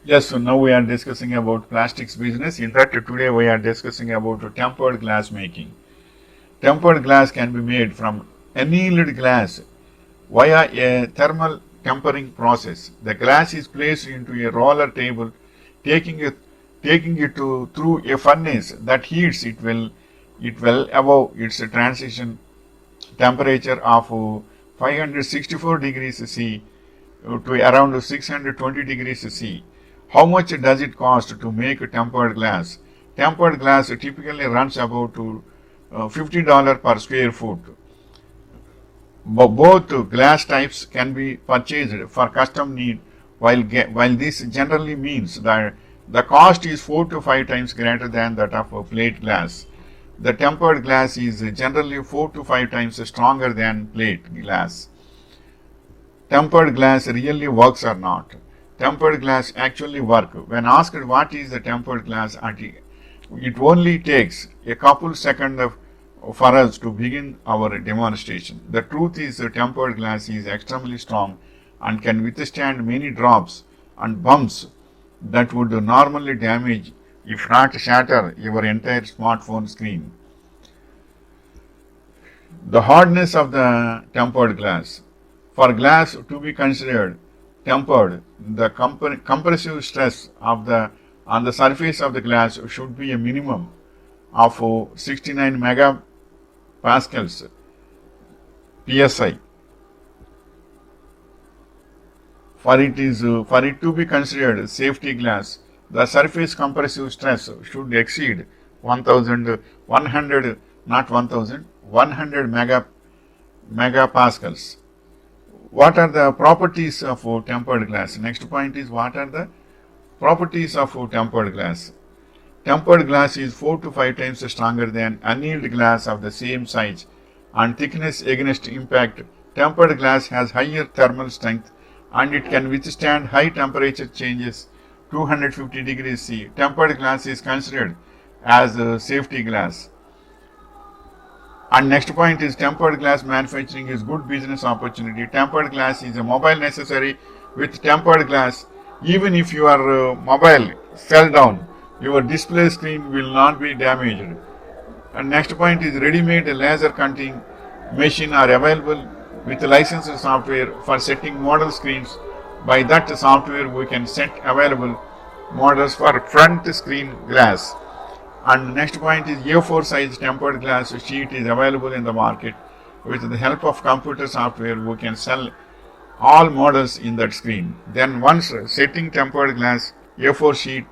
Yes, so now we are discussing about plastics business. In fact, today we are discussing about tempered glass making. Tempered glass can be made from annealed glass via a thermal tempering process. The glass is placed into a roller table, taking it through a furnace that heats it well above its transition temperature of 564 degrees C to around 620 degrees C. How much does it cost to make tempered glass? Tempered glass typically runs about to $50 per square foot. Both glass types can be purchased for custom need, while this generally means that the cost is 4 to 5 times greater than that of plate glass. The tempered glass is generally 4 to 5 times stronger than plate glass. Tempered glass really works or not? Tempered glass actually work. When asked what is the tempered glass, it only takes a couple seconds for us to begin our demonstration. The truth is the tempered glass is extremely strong and can withstand many drops and bumps that would normally damage, if not shatter, your entire smartphone screen. The hardness of the tempered glass. For glass to be considered tempered, the compressive stress on the surface of the glass should be a minimum of 69 megapascals psi. For it to be considered safety glass, the surface compressive stress should exceed 100 megapascals. What are the properties of tempered glass? Next point is, what are the properties of tempered glass? Tempered glass is 4 to 5 times stronger than annealed glass of the same size and thickness against impact. Tempered glass has higher thermal strength and it can withstand high temperature changes 250 degrees C. Tempered glass is considered as a safety glass. And next point is, tempered glass manufacturing is good business opportunity. Tempered glass is a mobile necessary. With tempered glass, even if your mobile fell down, your display screen will not be damaged. And next point is, ready-made laser cutting machine are available with licensed software for setting model screens. By that software, we can set available models for front screen glass. And next point is, A4 size tempered glass sheet is available in the market. With the help of computer software, we can sell all models in that screen. Then once setting tempered glass A4 sheet,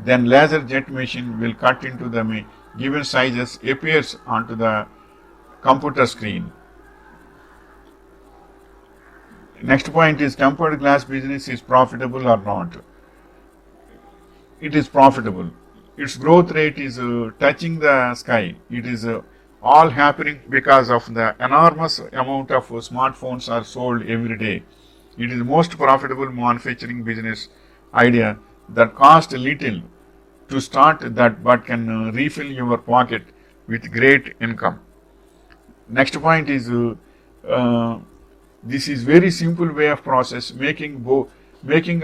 then laser jet machine will cut into the given sizes appears onto the computer screen. Next point is, tempered glass business is profitable or not? It is profitable. Its growth rate is touching the sky. It is all happening because of the enormous amount of smartphones are sold every day. It is the most profitable manufacturing business idea that costs little to start that but can refill your pocket with great income. Next point is, this is very simple way of process. Making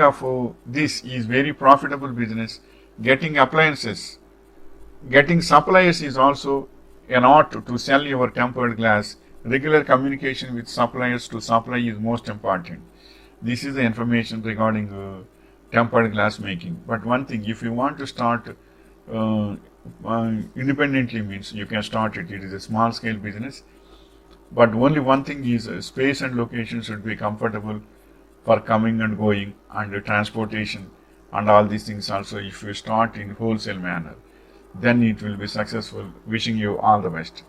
of this is very profitable business. Getting appliances, getting suppliers is also an art to sell your tempered glass. Regular communication with suppliers to supply is most important. This is the information regarding tempered glass making. But one thing, if you want to start independently, means you can start it. It is a small scale business. But only one thing is, space and location should be comfortable for coming and going and transportation. And all these things also, if you start in wholesale manner, then it will be successful. Wishing you all the best.